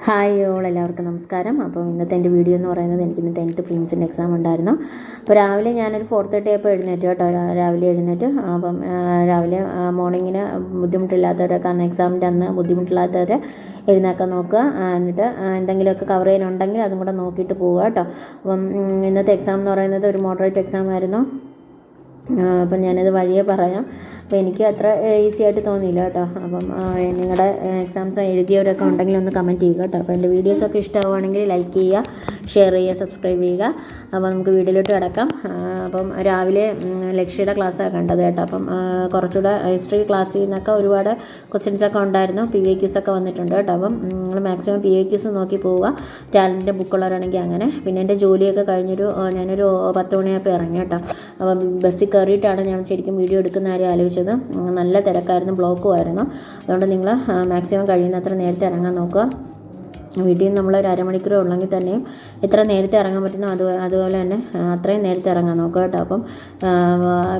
Hi എല്ലാവർക്കും നമസ്കാരം. അപ്പോൾ ഇന്നത്തെ എൻ്റെ വീഡിയോ എന്ന് പറയുന്നത് എനിക്കിന്ന് 10th പ്രിലിംസിൻ്റെ എക്സാം ഉണ്ടായിരുന്നു. അപ്പോൾ രാവിലെ ഞാനൊരു 4:30 ആയപ്പോൾ എഴുന്നേറ്റ് കേട്ടോ. രാവിലെ എഴുന്നേറ്റ് അപ്പം രാവിലെ മോർണിംഗിന് ബുദ്ധിമുട്ടില്ലാത്തവരൊക്കെ എക്സാമിൻ്റെ അന്ന് ബുദ്ധിമുട്ടില്ലാത്തവർ എഴുന്നേക്കാൻ നോക്കുക. എന്നിട്ട് എന്തെങ്കിലുമൊക്കെ കവർ ചെയ്യാനുണ്ടെങ്കിൽ അതും കൂടെ നോക്കിയിട്ട് പോവുക കേട്ടോ. അപ്പം ഇന്നത്തെ എക്സാം എന്ന് പറയുന്നത് ഒരു മോഡറേറ്റ് എക്സാം ആയിരുന്നു. അപ്പം ഞാനത് വഴിയേ പറയാം. അപ്പോൾ എനിക്ക് അത്ര ഈസി ആയിട്ട് തോന്നിയില്ല കേട്ടോ. അപ്പം നിങ്ങളുടെ എക്സാംസ് എഴുതിയവരൊക്കെ ഉണ്ടെങ്കിൽ ഒന്ന് കമൻറ്റ് ചെയ്യുക കേട്ടോ. അപ്പോൾ എൻ്റെ വീഡിയോസൊക്കെ ഇഷ്ടമാവുകയാണെങ്കിൽ ലൈക്ക് ചെയ്യുക, ഷെയർ ചെയ്യുക, സബ്സ്ക്രൈബ് ചെയ്യുക. അപ്പോൾ നമുക്ക് വീഡിയോയിലോട്ട് കിടക്കാം. അപ്പം രാവിലെ ലക്ഷ്യയുടെ ക്ലാസ്സാണ് കണ്ടത് കേട്ടോ. അപ്പം കുറച്ചുകൂടെ ഹിസ്റ്ററി ക്ലാസ്സിൽ നിന്നൊക്കെ ഒരുപാട് ക്വസ്റ്റ്യൻസൊക്കെ ഉണ്ടായിരുന്നു. PYQs ഒക്കെ വന്നിട്ടുണ്ട് കേട്ടോ. അപ്പം നിങ്ങൾ മാക്സിമം PYQs നോക്കി പോവുക. ടാലൻറ്റിൻ്റെ ബുക്കുള്ളവരാണെങ്കിൽ അങ്ങനെ. പിന്നെ എൻ്റെ ജോലിയൊക്കെ കഴിഞ്ഞൊരു ഞാനൊരു 10 മണിയായപ്പോൾ ഇറങ്ങി കേട്ടോ. അപ്പം ബസ്സിൽ കയറിയിട്ടാണ് ഞാൻ ശരിക്കും വീഡിയോ എടുക്കുന്ന കാര്യം ആലോചിച്ചത്. നല്ല തിരക്കായിരുന്നു, ബ്ലോക്കും ആയിരുന്നു. അതുകൊണ്ട് നിങ്ങൾ മാക്സിമം കഴിയുന്നത്ര നേരത്തെ ഇറങ്ങാൻ നോക്കുക. വീട്ടിൽ നിന്ന് നമ്മളൊരു അരമണിക്കൂർ ഉള്ളെങ്കിൽ തന്നെയും എത്ര നേരത്തെ ഇറങ്ങാൻ പറ്റുന്നോ അതുപോലെ തന്നെ അത്രയും നേരത്തെ ഇറങ്ങാൻ നോക്കുക കേട്ടോ. അപ്പം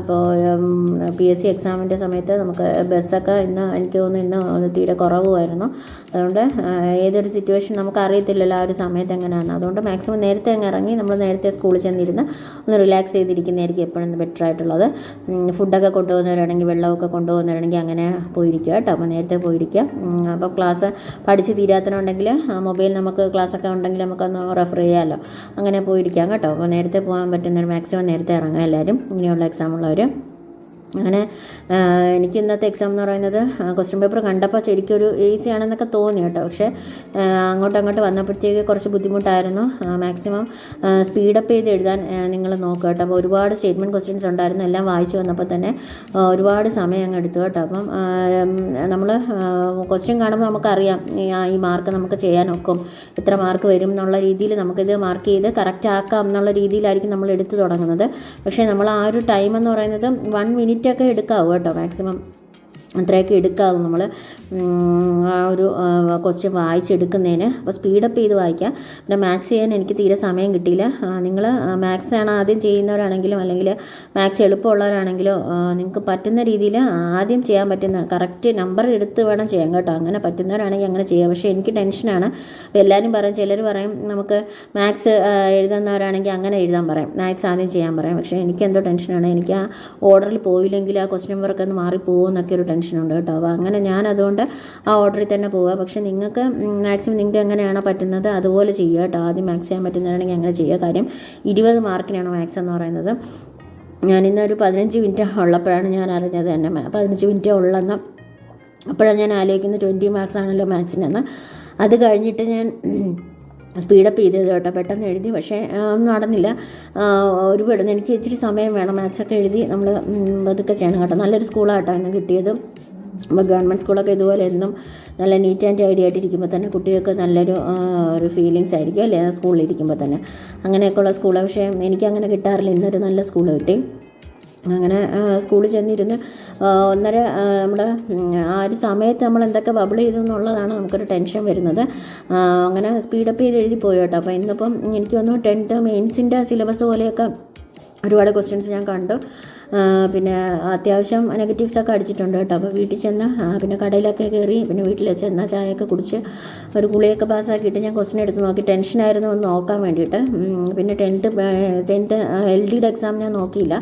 ഇപ്പോൾ PSC എക്സാമിൻ്റെ സമയത്ത് നമുക്ക് ബസ്സൊക്കെ എനിക്ക് തോന്നുന്നു ഇന്ന് തീരെ കുറവുമായിരുന്നു. അതുകൊണ്ട് ഏതൊരു സിറ്റുവേഷൻ നമുക്ക് അറിയത്തില്ലല്ലോ ആ ഒരു സമയത്ത് എങ്ങനെയാണ്. അതുകൊണ്ട് മാക്സിമം നേരത്തെ അങ്ങ് ഇറങ്ങി നമ്മൾ നേരത്തെ സ്കൂളിൽ ചെന്നിരുന്ന് ഒന്ന് റിലാക്സ് ചെയ്തിരിക്കുന്നതായിരിക്കും എപ്പോഴും ബെറ്റർ ആയിട്ടുള്ളത്. ഫുഡൊക്കെ കൊണ്ടുപോകുന്നവരാണെങ്കിൽ വെള്ളമൊക്കെ കൊണ്ടുപോകുന്നവരാണെങ്കിൽ അങ്ങനെ പോയിരിക്കുക കേട്ടോ. അപ്പോൾ നേരത്തെ പോയിരിക്കുക. അപ്പോൾ ക്ലാസ് പഠിച്ച് തീരാത്തനുണ്ടെങ്കിൽ മൊബൈൽ നമുക്ക് ക്ലാസ്സൊക്കെ ഉണ്ടെങ്കിൽ നമുക്കൊന്ന് റെഫർ ചെയ്യാമല്ലോ. അങ്ങനെ പോയിരിക്കാം കേട്ടോ. അപ്പോൾ നേരത്തെ പോകാൻ പറ്റുന്നവർ മാക്സിമം നേരത്തെ ഇറങ്ങുക എല്ലാവരും, ഇങ്ങനെയുള്ള എക്സാമുള്ളവർ. അങ്ങനെ എനിക്ക് ഇന്നത്തെ എക്സാം എന്ന് പറയുന്നത് ക്വസ്റ്റ്യൻ പേപ്പർ കണ്ടപ്പോൾ ശരിക്കും ഒരു ഈസി ആണെന്നൊക്കെ തോന്നി കേട്ടോ. പക്ഷേ അങ്ങോട്ട് വന്നപ്പോഴത്തേക്ക് കുറച്ച് ബുദ്ധിമുട്ടായിരുന്നു. മാക്സിമം സ്പീഡപ്പ് ചെയ്ത് എഴുതാൻ നിങ്ങൾ നോക്കുക കേട്ടോ. അപ്പോൾ ഒരുപാട് സ്റ്റേറ്റ്മെൻറ്റ് ക്വസ്റ്റ്യൻസ് ഉണ്ടായിരുന്നു. എല്ലാം വായിച്ച് വന്നപ്പോൾ തന്നെ ഒരുപാട് സമയം അങ്ങ് എടുത്തു കേട്ടോ. അപ്പം നമ്മൾ ക്വസ്റ്റ്യൻ കാണുമ്പോൾ നമുക്കറിയാം ഈ മാർക്ക് നമുക്ക് ചെയ്യാനൊക്കും, എത്ര മാർക്ക് വരും എന്നുള്ള രീതിയിൽ നമുക്കിത് മാർക്ക് ചെയ്ത് കറക്റ്റ് ആക്കാം എന്നുള്ള രീതിയിലായിരിക്കും നമ്മൾ എടുത്തു തുടങ്ങുന്നത്. പക്ഷേ നമ്മൾ ആ ഒരു ടൈം എന്ന് പറയുന്നത് 1 മിനിറ്റ് ഒക്കെ എടുക്കാവും കേട്ടോ. മാക്സിമം അത്രയൊക്കെ എടുക്കാവും നമ്മൾ ആ ഒരു ക്വസ്റ്റ്യൻ വായിച്ചെടുക്കുന്നതിന്. അപ്പോൾ സ്പീഡപ്പ് ചെയ്ത് വായിക്കാം. പിന്നെ മാത്സ് ചെയ്യാൻ എനിക്ക് തീരെ സമയം കിട്ടിയില്ല. നിങ്ങൾ മാത്സ് ആണ് ആദ്യം ചെയ്യുന്നവരാണെങ്കിലും അല്ലെങ്കിൽ മാത്സ് എളുപ്പമുള്ളവരാണെങ്കിലോ നിങ്ങൾക്ക് പറ്റുന്ന രീതിയിൽ ആദ്യം ചെയ്യാൻ പറ്റുന്ന കറക്റ്റ് നമ്പർ എടുത്ത് വേണം ചെയ്യാൻ കേട്ടോ. അങ്ങനെ പറ്റുന്നവരാണെങ്കിൽ അങ്ങനെ ചെയ്യാം. പക്ഷേ എനിക്ക് ടെൻഷനാണ്. അപ്പോൾ എല്ലാവരും പറയും, ചിലർ പറയും നമുക്ക് മാത്സ് എഴുതുന്നവരാണെങ്കിൽ അങ്ങനെ എഴുതാൻ പറയും, മാത്സ് ആദ്യം ചെയ്യാൻ പറയും. പക്ഷേ എനിക്കെന്തോ ടെൻഷനാണ്. എനിക്ക് ആ ഓർഡറിൽ പോയില്ലെങ്കിൽ ആ ക്വസ്റ്റ്യൻ പേപ്പറൊക്കെ ഒന്ന് മാറിപ്പോകുമെന്നൊക്കെ ഒരു ടെൻഷനുണ്ട് കേട്ടോ. അപ്പോൾ അങ്ങനെ ഞാൻ അതുകൊണ്ട് ആ ഓർഡറിൽ തന്നെ പോവുക. പക്ഷേ നിങ്ങൾക്ക് മാക്സിമം നിങ്ങൾക്ക് എങ്ങനെയാണോ പറ്റുന്നത് അതുപോലെ ചെയ്യുക കേട്ടോ. ആദ്യം മാത്സ് ചെയ്യാൻ പറ്റുന്നതാണെങ്കിൽ അങ്ങനെ ചെയ്യുക. കാര്യം 20 മാർക്കിനാണ് മാത്സ് എന്ന് പറയുന്നത്. ഞാനിന്നൊരു 15 മിനിറ്റ് ഉള്ളപ്പോഴാണ് ഞാൻ അറിഞ്ഞത് തന്നെ 15 മിനിറ്റ് ഉള്ളെന്ന്. അപ്പോഴാണ് ഞാൻ ആലോചിക്കുന്നത് 20 മാർക്സ് ആണല്ലോ മാത്സിനെന്ന്. അത് കഴിഞ്ഞിട്ട് ഞാൻ സ്പീഡപ്പ് ചെയ്തത് കേട്ടോ. പെട്ടെന്ന് എഴുതി, പക്ഷേ ഒന്നും നടന്നില്ല. ഒരുപാട് എനിക്ക് ഇച്ചിരി സമയം വേണം. മാത്സൊക്കെ എഴുതി നമ്മൾ അതൊക്കെ ചെയ്യണം കേട്ടോ. നല്ലൊരു സ്കൂളാണ് കേട്ടോ ഇന്ന് കിട്ടിയത്. അപ്പോൾ ഗവൺമെൻറ് സ്കൂളൊക്കെ ഇതുപോലെ എന്നും നല്ല നീറ്റ് ആൻഡ് ടൈഡി ആയിട്ടിരിക്കുമ്പോൾ തന്നെ കുട്ടികൾക്ക് നല്ലൊരു ഒരു ഫീലിങ്സ് ആയിരിക്കും അല്ലേ സ്കൂളിൽ ഇരിക്കുമ്പോൾ തന്നെ. അങ്ങനെയൊക്കെയുള്ള സ്കൂളാണ്. പക്ഷേ എനിക്കങ്ങനെ കിട്ടാറില്ല. ഇന്നൊരു നല്ല സ്കൂൾ കിട്ടി. അങ്ങനെ സ്കൂളിൽ ചെന്നിരുന്ന് നമ്മുടെ ആ ഒരു സമയത്ത് നമ്മൾ എന്തൊക്കെ ബബിൾ ചെയ്തു എന്നുള്ളതാണ് നമുക്കൊരു ടെൻഷൻ വരുന്നത്. അങ്ങനെ സ്പീഡപ്പ് ചെയ്ത് എഴുതി പോയി കേട്ടോ. അപ്പോൾ ഇന്നിപ്പം എനിക്ക് തോന്നുന്നു 10th മെയിൻസിൻ്റെ സിലബസ് പോലെയൊക്കെ ഒരുപാട് ക്വസ്റ്റ്യൻസ് ഞാൻ കണ്ടു. പിന്നെ അത്യാവശ്യം നെഗറ്റീവ്സൊക്കെ അടിച്ചിട്ടുണ്ട് കേട്ടോ. അപ്പോൾ വീട്ടിൽ ചെന്ന് പിന്നെ കടയിലൊക്കെ കയറി പിന്നെ വീട്ടിൽ ചെന്ന് ചായയൊക്കെ കുടിച്ച് ഒരു കുളിയൊക്കെ പാസ്സാക്കിയിട്ട് ഞാൻ ക്വസ്റ്റ്യൻ എടുത്ത് നോക്കി. ടെൻഷനായിരുന്നു ഒന്ന് നോക്കാൻ വേണ്ടിയിട്ട്. പിന്നെ 10th LDയുടെ എക്സാം ഞാൻ നോക്കിയില്ല.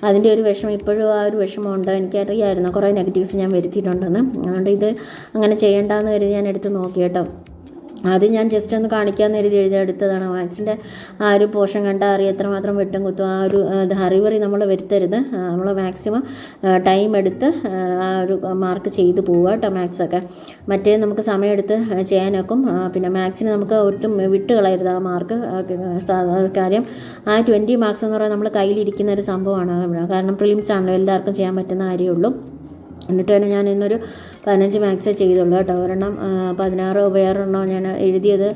അതിൻ്റെ ഒരു വിഷമം ഇപ്പോഴും ആ ഒരു വിഷമമുണ്ട്. എനിക്കറിയായിരുന്നു കുറേ നെഗറ്റീവ്സ് ഞാൻ വരുത്തിയിട്ടുണ്ടെന്ന്. അതുകൊണ്ട് ഇത് അങ്ങനെ ചെയ്യേണ്ടെന്ന് കരുതി ഞാൻ എടുത്ത് നോക്കി കേട്ടോ. ആദ്യം ഞാൻ ജസ്റ്റ് ഒന്ന് കാണിക്കാമെന്ന് കരുതി എഴുതിയെടുത്തതാണ്. മാത്സിൻ്റെ ആ ഒരു പോർഷൻ കണ്ടാൽ അറിയാം എത്രമാത്രം വെട്ടും കുത്തും. ആ ഒരു ഹറിവറി നമ്മൾ വരുത്തരുത്. നമ്മൾ മാക്സിമം ടൈം എടുത്ത് ആ ഒരു മാർക്ക് ചെയ്ത് പോവുക കേട്ടോ. മാത്സൊക്കെ മറ്റേ നമുക്ക് സമയമെടുത്ത് ചെയ്യാനൊക്കും. പിന്നെ മാത്സിന് നമുക്ക് ഒട്ടും വിട്ട് കളയരുത് ആ മാർക്ക്. കാര്യം ആ 20 മാർക്സ് എന്ന് പറയുന്നത് നമ്മൾ കയ്യിലിരിക്കുന്ന ഒരു സംഭവമാണ്. കാരണം പ്രിലിംസ് ആണല്ലോ, എല്ലാവർക്കും ചെയ്യാൻ പറ്റുന്ന കാര്യമുള്ളൂ. എന്നിട്ട് തന്നെ ഞാൻ ഇന്നൊരു 15 മാത്സേ ചെയ്തുള്ളൂ കേട്ടോ. ഒരെണ്ണം 16 വേറൊരെണ്ണം ഞാൻ എഴുതിയത്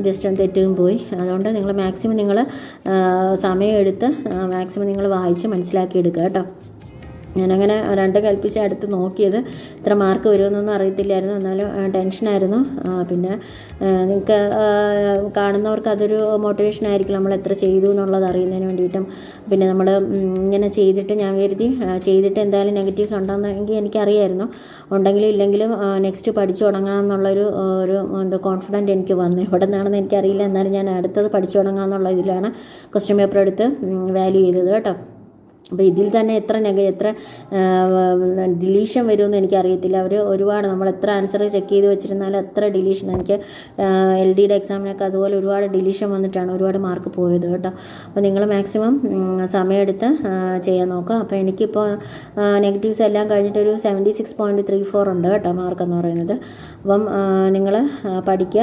ജസ്റ്റ് ഒന്ന് തെറ്റും പോയി. അതുകൊണ്ട് നിങ്ങൾ മാക്സിമം സമയം എടുത്ത് മാക്സിമം നിങ്ങൾ വായിച്ച് മനസ്സിലാക്കി എടുക്കുക കേട്ടോ. ഞാനങ്ങനെ രണ്ടും കൽപ്പിച്ച് അടുത്ത് നോക്കിയത് ഇത്ര മാർക്ക് വരുമെന്നൊന്നും അറിയത്തില്ലായിരുന്നു. എന്നാലും ടെൻഷനായിരുന്നു. പിന്നെ നിങ്ങൾക്ക് കാണുന്നവർക്ക് അതൊരു മോട്ടിവേഷൻ ആയിരിക്കും നമ്മൾ എത്ര ചെയ്തു എന്നുള്ളത് അറിയുന്നതിന് വേണ്ടിയിട്ടും. പിന്നെ നമ്മൾ ഇങ്ങനെ ചെയ്തിട്ട് ഞാൻ കരുതി ചെയ്തിട്ട് എന്തായാലും നെഗറ്റീവ്സ് ഉണ്ടെന്നെങ്കിൽ എനിക്കറിയായിരുന്നു. ഉണ്ടെങ്കിലും ഇല്ലെങ്കിലും നെക്സ്റ്റ് പഠിച്ചു തുടങ്ങാം എന്നുള്ളൊരു എന്താ കോൺഫിഡൻറ്റ് എനിക്ക് വന്നു. എവിടെ നിന്നാണെന്ന് എനിക്കറിയില്ല. എന്നാലും ഞാൻ അടുത്തത് പഠിച്ചു തുടങ്ങാം എന്നുള്ള ഇതിലാണ് ക്വസ്റ്റ്യൻ പേപ്പർ എടുത്ത് വാല്യൂ ചെയ്തത് കേട്ടോ. അപ്പോൾ ഇതിൽ തന്നെ എത്ര ഡിലീഷൻ വരുമെന്ന് എനിക്കറിയത്തില്ല. അവർ ഒരുപാട് നമ്മൾ എത്ര ആൻസർ ചെക്ക് ചെയ്ത് വെച്ചിരുന്നാലും എത്ര ഡിലീഷൻ, എനിക്ക് LDയുടെ എക്സാമിനൊക്കെ അതുപോലെ ഒരുപാട് ഡിലീഷൻ വന്നിട്ടാണ് ഒരുപാട് മാർക്ക് പോയത് കേട്ടോ. അപ്പോൾ നിങ്ങൾ മാക്സിമം സമയമെടുത്ത് ചെയ്യാൻ നോക്കുക. അപ്പോൾ എനിക്കിപ്പോൾ നെഗറ്റീവ്സ് എല്ലാം കഴിഞ്ഞിട്ടൊരു 76.34 ഉണ്ട് കേട്ടോ മാർക്കെന്ന് പറയുന്നത്. അപ്പം നിങ്ങൾ പഠിക്കുക,